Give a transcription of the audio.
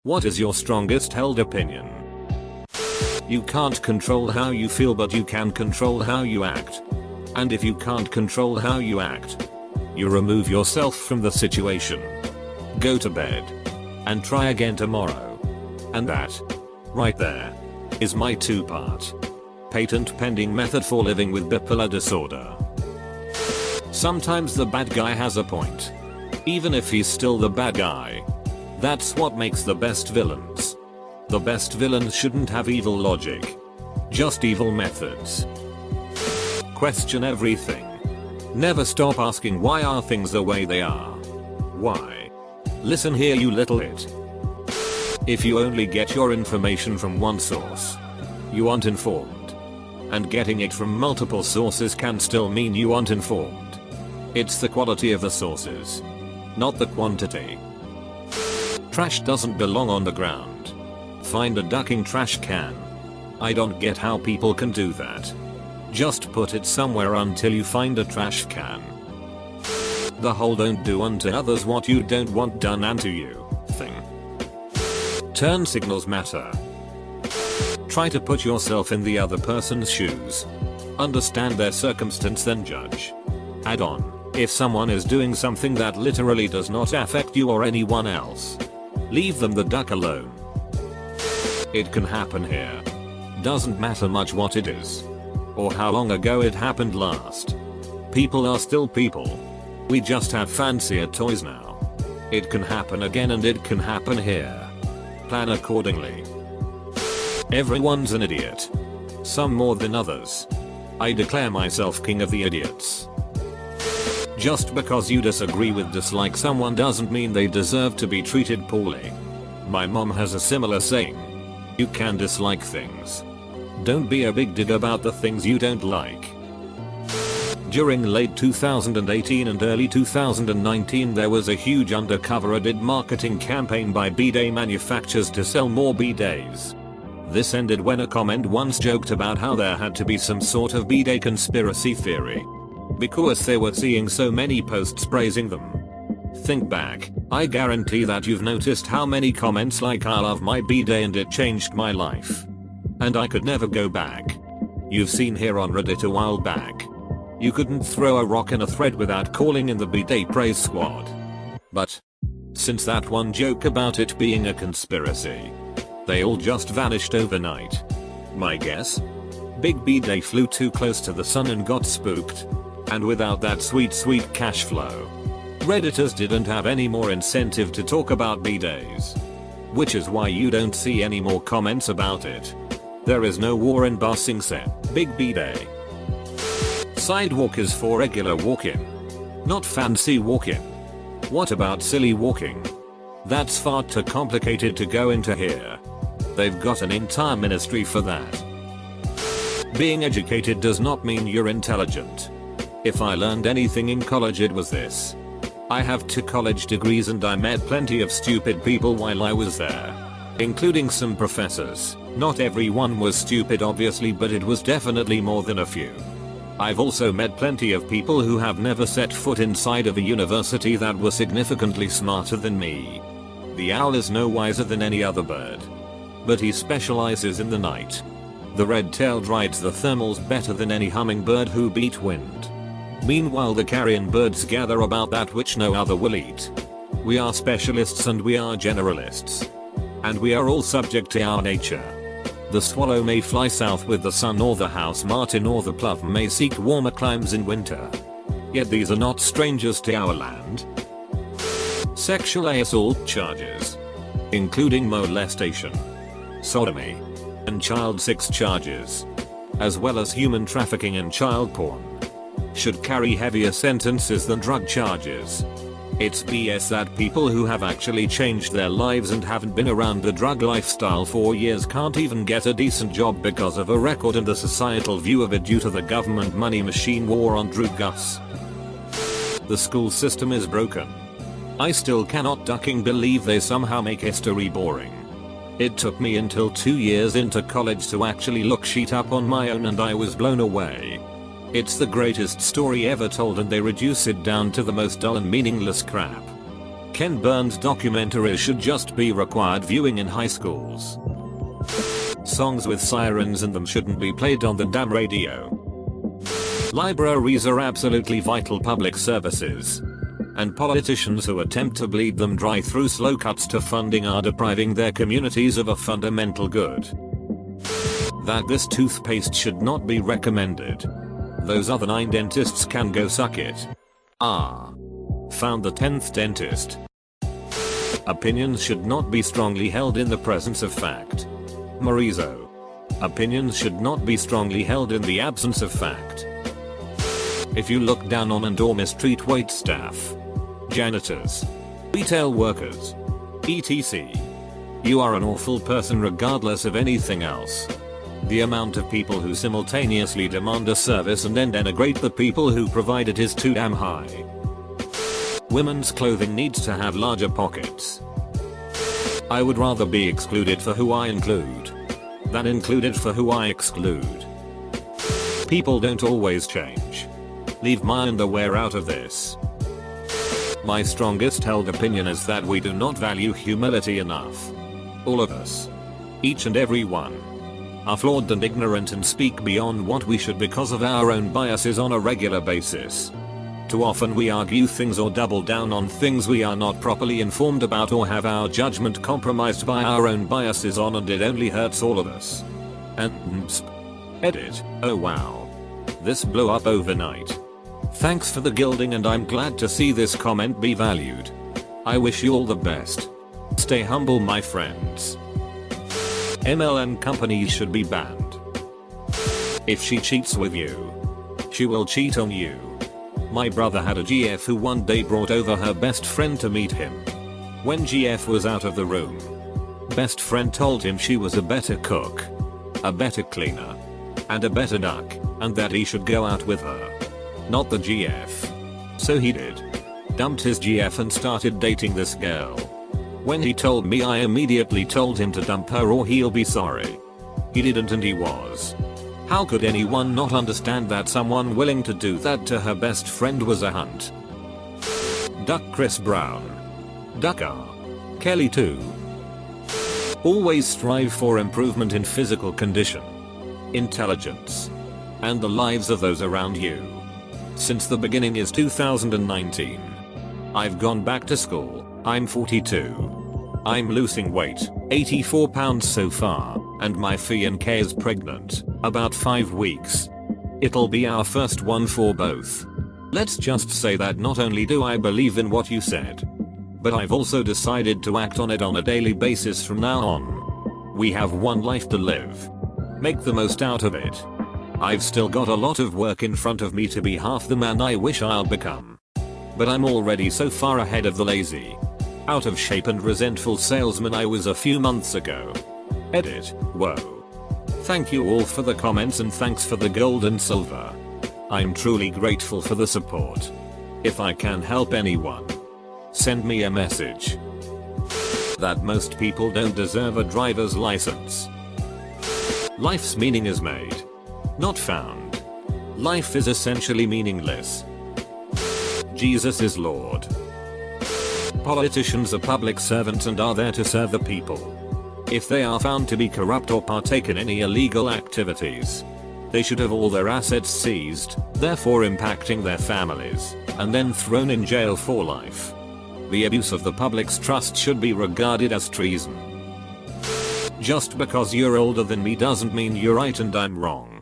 What is your strongest held opinion? You can't control how you feel, but you can control how you act. And if you can't control how you act, you remove yourself from the situation. Go to bed. And try again tomorrow. And that, right there, is my 2-part patent pending method for living with bipolar disorder. Sometimes the bad guy has a point. Even if he's still the bad guy. That's what makes the best villains. The best villains shouldn't have evil logic. Just evil methods. Question everything. Never stop asking why are things the way they are. Why? Listen here, you little it. If you only get your information from one source, you aren't informed. And getting it from multiple sources can still mean you aren't informed. It's the quality of the sources, not the quantity. Trash doesn't belong on the ground. Find a ducking trash can. I don't get how people can do that. Just put it somewhere until you find a trash can. The whole don't do unto others what you don't want done unto you thing. Turn signals matter. Try to put yourself in the other person's shoes. Understand their circumstance, then judge. Add on, if someone is doing something that literally does not affect you or anyone else, leave them the duck alone. It can happen here. Doesn't matter much what it is. Or how long ago it happened last. People are still people. We just have fancier toys now. It can happen again, and it can happen here. Plan accordingly. Everyone's an idiot. Some more than others. I declare myself king of the idiots. Just because you disagree with dislike someone doesn't mean they deserve to be treated poorly. My mom has a similar saying. You can dislike things. Don't be a big dig about the things you don't like. During late 2018 and early 2019 there was a huge undercover Reddit marketing campaign by bidet manufacturers to sell more bidets. This ended when a comment once joked about how there had to be some sort of bidet conspiracy theory, because they were seeing so many posts praising them. Think back, I guarantee that you've noticed how many comments like I love my bidet and it changed my life. And I could never go back. You've seen here on Reddit a while back. You couldn't throw a rock in a thread without calling in the bidet praise squad. But since that one joke about it being a conspiracy, they all just vanished overnight. My guess? Big bidet flew too close to the sun and got spooked. And without that sweet cash flow, Redditors didn't have any more incentive to talk about bidets. Which is why you don't see any more comments about it. There is no war in Basing Set, big bidet. Sidewalk is for regular walking, not fancy walking. What about silly walking? That's far too complicated to go into here. They've got an entire ministry for that. Being educated does not mean you're intelligent. If I learned anything in college, it was this. I have 2 college degrees and I met plenty of stupid people while I was there. Including some professors. Not everyone was stupid obviously, but it was definitely more than a few. I've also met plenty of people who have never set foot inside of a university that were significantly smarter than me. The owl is no wiser than any other bird. But he specializes in the night. The red-tailed rides the thermals better than any hummingbird who beat wind. Meanwhile the carrion birds gather about that which no other will eat. We are specialists and we are generalists. And we are all subject to our nature. The swallow may fly south with the sun, or the house martin or the plover may seek warmer climes in winter. Yet these are not strangers to our land. Sexual assault charges, including molestation, sodomy, and child sex charges, as well as human trafficking and child porn, should carry heavier sentences than drug charges. It's BS that people who have actually changed their lives and haven't been around the drug lifestyle for years can't even get a decent job because of a record and the societal view of it due to the government money machine war on drugs. The school system is broken. I still cannot ducking believe they somehow make history boring. It took me until 2 years into college to actually look shit up on my own and I was blown away. It's the greatest story ever told and they reduce it down to the most dull and meaningless crap. Ken Burns documentaries should just be required viewing in high schools. Songs with sirens in them shouldn't be played on the damn radio. Libraries are absolutely vital public services. And politicians who attempt to bleed them dry through slow cuts to funding are depriving their communities of a fundamental good. That this toothpaste should not be recommended. Those other 9 dentists can go suck it. Found the 10th dentist. Opinions should not be strongly held in the presence of fact. Marizo. Opinions should not be strongly held in the absence of fact. If you look down on and or mistreat wait staff, janitors, retail workers, etc., you are an awful person regardless of anything else. The amount of people who simultaneously demand a service and then denigrate the people who provide it is too damn high. Women's clothing needs to have larger pockets. I would rather be excluded for who I include than included for who I exclude. People don't always change. Leave my underwear out of this. My strongest held opinion is that we do not value humility enough. All of us, each and every one, are flawed and ignorant and speak beyond what we should because of our own biases on a regular basis. Too often we argue things or double down on things we are not properly informed about or have our judgment compromised by our own biases on, and it only hurts all of us. And edit. Oh wow. This blew up overnight. Thanks for the gilding and I'm glad to see this comment be valued. I wish you all the best. Stay humble my friends. MLM companies should be banned. If she cheats with you, she will cheat on you. My brother had a GF who one day brought over her best friend to meet him. When GF was out of the room, best friend told him she was a better cook, a better cleaner, and a better duck, and that he should go out with her. Not the GF. So he did. Dumped his GF and started dating this girl. When he told me, I immediately told him to dump her or he'll be sorry. He didn't and he was. How could anyone not understand that someone willing to do that to her best friend was a hunt? Duck Chris Brown. Duck R. Kelly too. Always strive for improvement in physical condition, intelligence, and the lives of those around you. Since the beginning is 2019. I've gone back to school. I'm 42. I'm losing weight, 84 pounds so far, and my fiancée is pregnant, about 5 weeks. It'll be our first one for both. Let's just say that not only do I believe in what you said, but I've also decided to act on it on a daily basis from now on. We have one life to live. Make the most out of it. I've still got a lot of work in front of me to be half the man I wish I'll become. But I'm already so far ahead of the lazy, out of shape and resentful salesman I was a few months ago. Edit. Whoa. Thank you all for the comments and thanks for the gold and silver. I'm truly grateful for the support. If I can help anyone, send me a message. That most people don't deserve a driver's license. Life's meaning is made, not found. Life is essentially meaningless. Jesus is Lord. Politicians are public servants and are there to serve the people. If they are found to be corrupt or partake in any illegal activities, they should have all their assets seized, therefore impacting their families, and then thrown in jail for life. The abuse of the public's trust should be regarded as treason. Just because you're older than me doesn't mean you're right and I'm wrong.